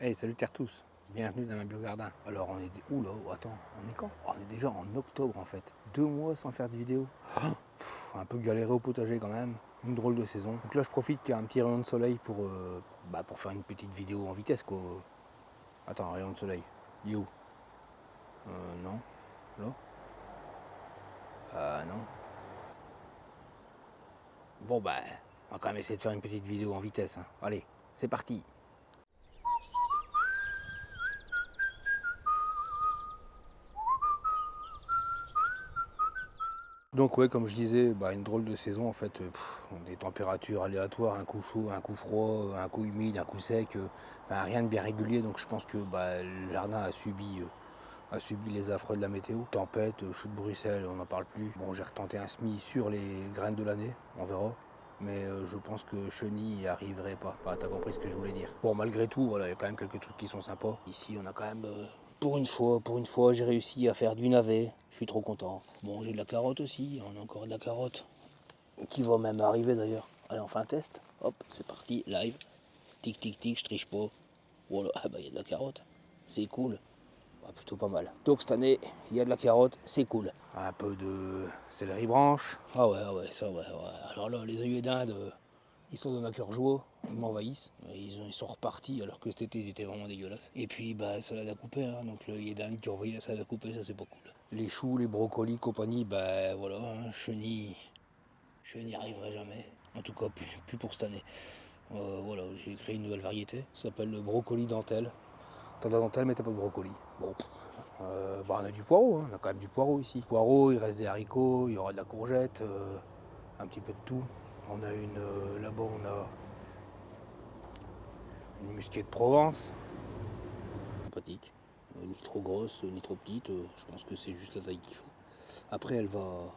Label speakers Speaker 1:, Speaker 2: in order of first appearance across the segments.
Speaker 1: Hey, salut à tous, bienvenue dans ma biogardin. Alors on est... Oula, attends, on est quand? On est déjà en octobre en fait. 2 mois sans faire de vidéo. Un peu galéré au potager quand même. Une drôle de saison. Donc là je profite qu'il y a un petit rayon de soleil pour faire une petite vidéo en vitesse quoi. Attends, un rayon de soleil. Il est où? Non. Là? Non. Bon bah, on va quand même essayer de faire une petite vidéo en vitesse. Hein. Allez, c'est parti. Donc ouais, comme je disais, une drôle de saison en fait, des températures aléatoires, un coup chaud, un coup froid, un coup humide, un coup sec, rien de bien régulier. Donc je pense que le jardin a subi les affres de la météo. Tempête, chute de Bruxelles, on n'en parle plus. Bon, j'ai retenté un semis sur les graines de l'année, on verra. Mais je pense que chenille n'y arriverait pas. T'as compris ce que je voulais dire. Bon, malgré tout, voilà, il y a quand même quelques trucs qui sont sympas. Ici, on a quand même, pour une fois, j'ai réussi à faire du navet. Je suis trop content. Bon, j'ai de la carotte aussi. On a encore de la carotte qui va même arriver d'ailleurs. Allez, on fait un test. Hop, c'est parti, live. Tic, tic, tic, je triche pas. Voilà, il y a de la carotte. C'est cool. Plutôt pas mal. Donc cette année, il y a de la carotte, c'est cool. Un peu de céleri branche. Ça ouais. Alors là, les œillets d'Inde, ils sont dans un cœur joie, ils m'envahissent. Ils sont repartis alors que cet été ils étaient vraiment dégueulasses. Et puis salade à couper, hein, donc l'œillet d'Inde qui a envoyé la salade à couper, ça c'est pas cool. Les choux, les brocolis, compagnie, voilà, hein, je n'y arriverai jamais. En tout cas, plus pour cette année. Voilà, j'ai créé une nouvelle variété, ça s'appelle le brocoli dentelle. T'as de la dentelle mais t'as pas de brocoli. Bon, on a du poireau, hein. On a quand même du poireau ici. Poireau, il reste des haricots, il y aura de la courgette, un petit peu de tout. On a là-bas on a une musquée de Provence. Sympathique. Ni trop grosse, ni trop petite, je pense que c'est juste la taille qu'il faut. Après elle va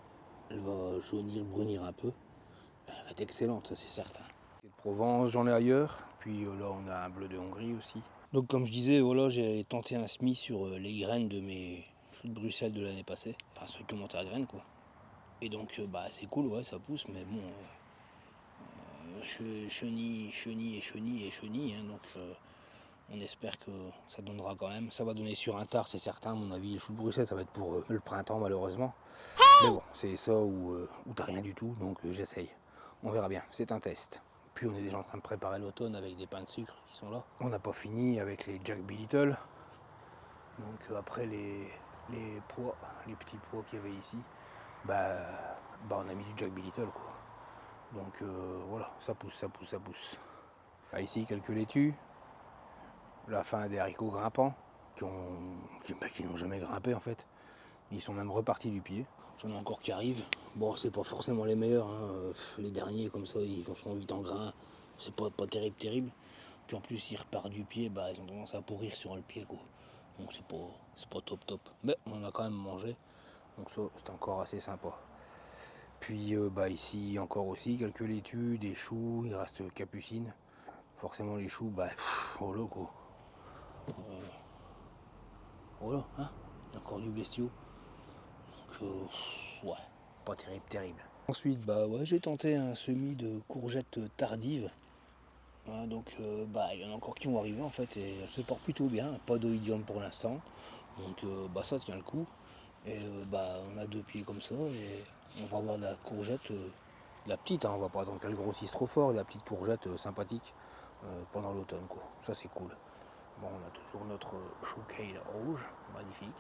Speaker 1: jaunir, brunir un peu. Elle va être excellente, ça c'est certain. De Provence, j'en ai ailleurs. Puis là on a un bleu de Hongrie aussi. Donc comme je disais, voilà, j'ai tenté un semis sur les graines de mes choux de Bruxelles de l'année passée. Enfin ceux qui ont monté à graines quoi. Et donc c'est cool, ouais, ça pousse, mais bon, chenille, hein, donc on espère que ça donnera quand même. Ça va donner sur un tard, c'est certain, à mon avis. Les choux de Bruxelles, ça va être pour le printemps malheureusement. Mais bon, c'est ça où t'as rien du tout, donc j'essaye. On verra bien, c'est un test. Puis on est déjà en train de préparer l'automne avec des pains de sucre qui sont là. On n'a pas fini avec les Jack B. Little. Donc après les pois, les petits pois qu'il y avait ici, on a mis du Jack B. Little quoi. Donc voilà, ça pousse. Ici quelques laitues, la fin des haricots grimpants qui n'ont jamais grimpé en fait. Ils sont même repartis du pied. J'en ai encore qui arrivent. Bon, c'est pas forcément les meilleurs. Hein. Les derniers comme ça, ils sont vite en grain. C'est pas terrible. Puis en plus, ils repartent du pied, ils ont tendance à pourrir sur le pied quoi. Donc c'est pas top. Mais on en a quand même mangé. Donc ça, c'est encore assez sympa. Puis ici encore aussi quelques laitues, des choux, il reste capucine. Forcément les choux, voilà quoi. Voilà, hein. Il y a encore du bestiau. Donc ouais, pas terrible. Ensuite, j'ai tenté un semis de courgettes tardives. Hein, donc il y en a encore qui vont arriver en fait et elles se portent plutôt bien. Pas d'oïdium pour l'instant. Donc ça tient le coup. Et on a 2 pieds comme ça et on va avoir de la courgette, la petite, hein, on va pas attendre qu'elle grossisse trop fort, de la petite courgette sympathique pendant l'automne quoi. Ça c'est cool. Bon, on a toujours notre chou kale rouge, magnifique.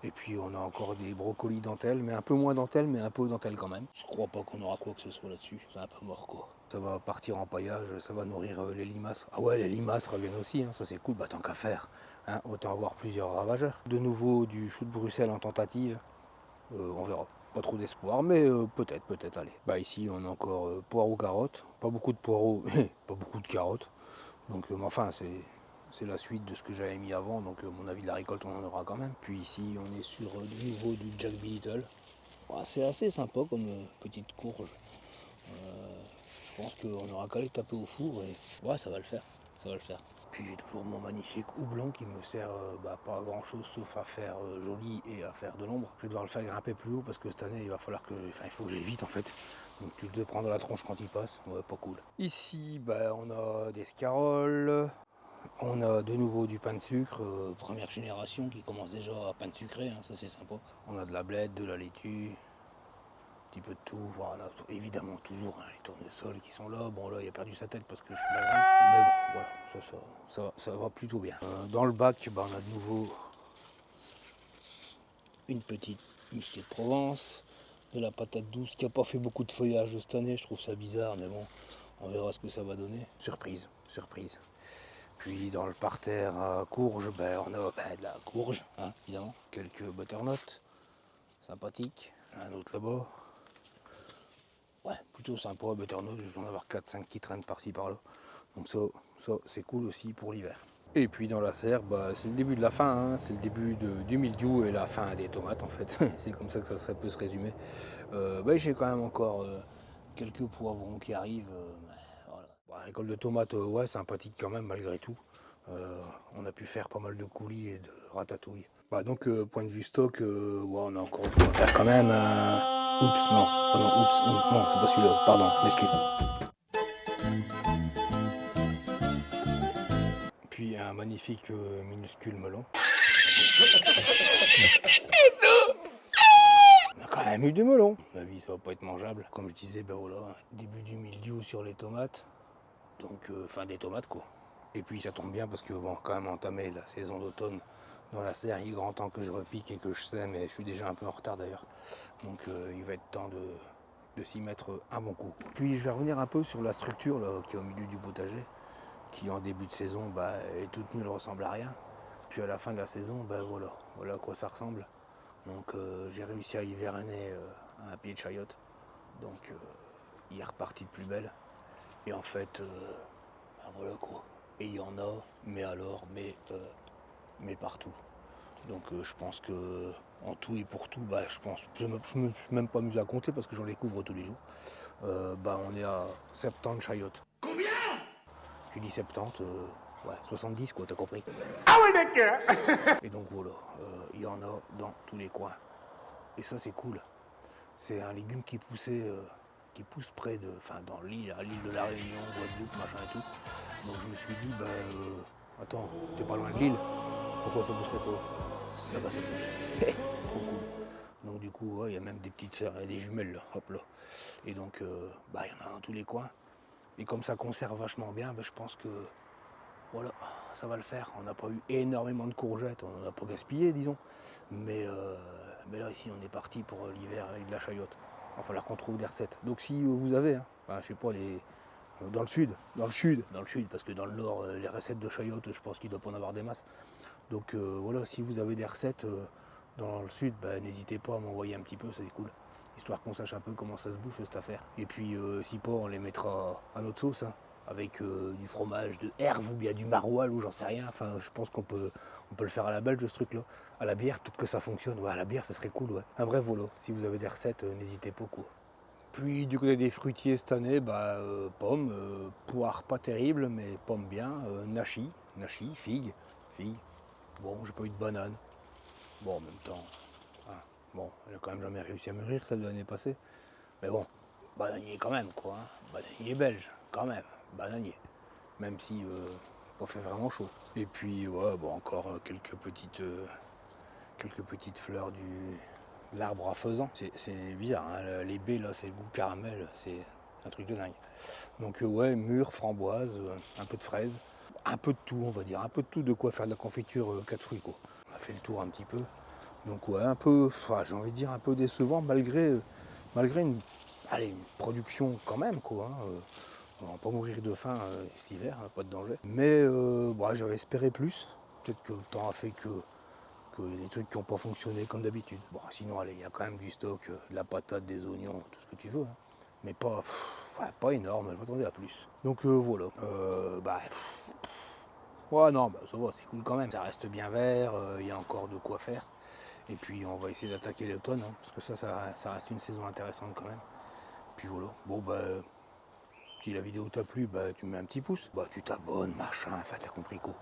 Speaker 1: Et puis on a encore des brocolis dentelle, mais un peu moins dentelle, mais un peu dentelle quand même. Je crois pas qu'on aura quoi que ce soit là-dessus, c'est un peu mort quoi. Ça va partir en paillage, ça va nourrir les limaces. Ah ouais, les limaces reviennent aussi, hein, ça c'est cool, tant qu'à faire. Hein, autant avoir plusieurs ravageurs. De nouveau du chou de Bruxelles en tentative, on verra. Pas trop d'espoir, mais peut-être, allez. Ici on a encore poireaux, carottes, pas beaucoup de poireaux, pas beaucoup de carottes. Donc c'est la suite de ce que j'avais mis avant, donc à mon avis de la récolte on en aura quand même. Puis ici on est sur de nouveau du Jack B. Little. C'est assez sympa comme petite courge. Je pense qu'on aura qu'à les taper au four et ouais ça va le faire. Puis j'ai toujours mon magnifique houblon qui me sert pas à grand chose sauf à faire joli et à faire de l'ombre. Je vais devoir le faire grimper plus haut parce que cette année il faut que j'aille vite en fait. Donc tu le prends dans la tronche quand il passe, ouais pas cool. Ici on a des scaroles, On a de nouveau du pain de sucre, première génération qui commence déjà à pain de sucré, hein, ça c'est sympa. On a de la blette, de la laitue, un petit peu de tout, voilà, évidemment toujours hein, les tournesols qui sont là. Bon là il a perdu sa tête parce que je suis pas grave, mais bon voilà, ça va plutôt bien. Dans le bac, bah, on a de nouveau une petite musquée de Provence, de la patate douce qui n'a pas fait beaucoup de feuillage cette année, je trouve ça bizarre, mais bon, on verra ce que ça va donner. Surprise, surprise. Puis dans le parterre à courge, ben, on a de la courge, hein, évidemment, quelques butternuts, sympathiques, un autre là-bas. Ouais, plutôt sympa, butternut, je vais en avoir 4-5 qui traînent par-ci par-là. Donc ça c'est cool aussi pour l'hiver. Et puis dans la serre, bah, c'est le début de la fin, hein, c'est le début du mildiou et la fin des tomates en fait. C'est comme ça que ça peut se résumer. Bah, j'ai quand même encore quelques poivrons qui arrivent. Voilà. Bon, la récolte de tomates, ouais, sympathique quand même malgré tout. On a pu faire pas mal de coulis et de ratatouille. Bah, donc point de vue stock, ouais, on a encore de quoi faire quand même. Oups, non, oh non, oups, non, c'est pas celui-là, pardon, m'excuse. Puis un magnifique minuscule melon. On a quand même eu du melon. À mon avis, ça va pas être mangeable. Comme je disais, ben voilà, début du mildiou sur les tomates. Donc fin des tomates quoi. Et puis ça tombe bien parce que bon, quand même entamé la saison d'automne dans la serre, il est grand temps que je repique et que je sème, mais je suis déjà un peu en retard d'ailleurs. Donc il va être temps de s'y mettre un bon coup. Puis je vais revenir un peu sur la structure là, qui est au milieu du potager, qui en début de saison bah, est toute nulle, ressemble à rien. Puis à la fin de la saison, ben voilà à quoi ça ressemble. Donc j'ai réussi à hiverner un pied de chayotte. Donc il est reparti de plus belle. Et en fait, ben voilà quoi. Et il y en a, mais alors, mais partout. Donc je pense que en tout et pour tout, bah, je me suis même pas amusé à compter parce que j'en découvre tous les jours. Bah, on est à 70 chayottes. Combien? J'ai dit 70, ouais, 70 quoi, t'as compris. Ah ouais d'accord. Et donc voilà, il y en a dans tous les coins. Et ça c'est cool. C'est un légume qui poussait, qui pousse près de, enfin dans l'île, à l'île de la Réunion, Guadeloupe, machin et tout. Donc je me suis dit, bah attends, t'es pas loin de l'île, pourquoi ça pousserait pas? Là bas ça pousse. Trop cool. Donc du coup, il y a même des petites sœurs et des jumelles là, hop là. Et donc, bah il y en a dans tous les coins. Et comme ça conserve vachement bien, bah, je pense que voilà, ça va le faire. On n'a pas eu énormément de courgettes, on n'en a pas gaspillé, disons. Mais là, ici, on est parti pour l'hiver avec de la chayotte. Il va falloir qu'on trouve des recettes. Donc si vous avez, hein, enfin, je sais pas, dans le sud, parce que dans le nord, les recettes de chayotte, je pense qu'il doit pas en avoir des masses. Donc voilà, si vous avez des recettes dans le sud, bah, n'hésitez pas à m'envoyer un petit peu, c'est cool. Histoire qu'on sache un peu comment ça se bouffe cette affaire. Et puis si pas, on les mettra à notre sauce, hein, avec du fromage de herve ou bien du maroilles ou j'en sais rien. Enfin, je pense qu'on peut le faire à la belge ce truc-là. À la bière, peut-être que ça fonctionne. Ouais, à la bière, ça serait cool, ouais. Un bref, voilà, si vous avez des recettes, n'hésitez pas, quoi. Puis du côté des fruitiers cette année, bah, pommes, poires pas terribles, mais pommes bien, nachi, figues. Bon, j'ai pas eu de banane. Bon, en même temps, hein, bon, elle a quand même jamais réussi à mûrir celle de l'année passée. Mais bon, bananier quand même, quoi. Hein. Bananier belge, quand même, bananier. Même si pas fait vraiment chaud. Et puis, ouais, bon, encore quelques petites fleurs de l'arbre à faisan. C'est bizarre, hein, les baies là, c'est goût caramel, c'est un truc de dingue. Donc ouais, mûre, framboise, un peu de fraise, un peu de tout, on va dire, un peu de tout de quoi faire de la confiture 4 fruits quoi. On a fait le tour un petit peu. Donc ouais, un peu, enfin, j'ai envie de dire un peu décevant malgré une production quand même quoi. Hein, on va pas mourir de faim cet hiver, hein, pas de danger. Mais bon, j'avais espéré plus. Peut-être que le temps a fait qu'il y a des trucs qui n'ont pas fonctionné comme d'habitude. Bon, sinon, allez, il y a quand même du stock, de la patate, des oignons, tout ce que tu veux. Hein. Mais pas énorme, je m'attendais à plus. Donc voilà. Ouais, non, bah, ça va, c'est cool quand même. Ça reste bien vert, il y a encore de quoi faire. Et puis on va essayer d'attaquer l'automne, hein, parce que ça reste une saison intéressante quand même. Puis voilà. Bon, bah, si la vidéo t'a plu, bah, tu me mets un petit pouce. Bah, tu t'abonnes, machin, enfin, t'as compris quoi.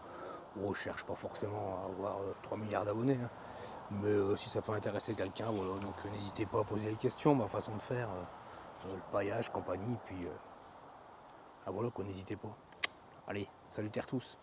Speaker 1: Bon, je cherche pas forcément à avoir 3 milliards d'abonnés. Hein. Mais si ça peut intéresser quelqu'un, voilà, donc n'hésitez pas à poser des questions, ma façon de faire, le paillage, compagnie, puis voilà quoi, n'hésitez pas. Allez, salutaires tous.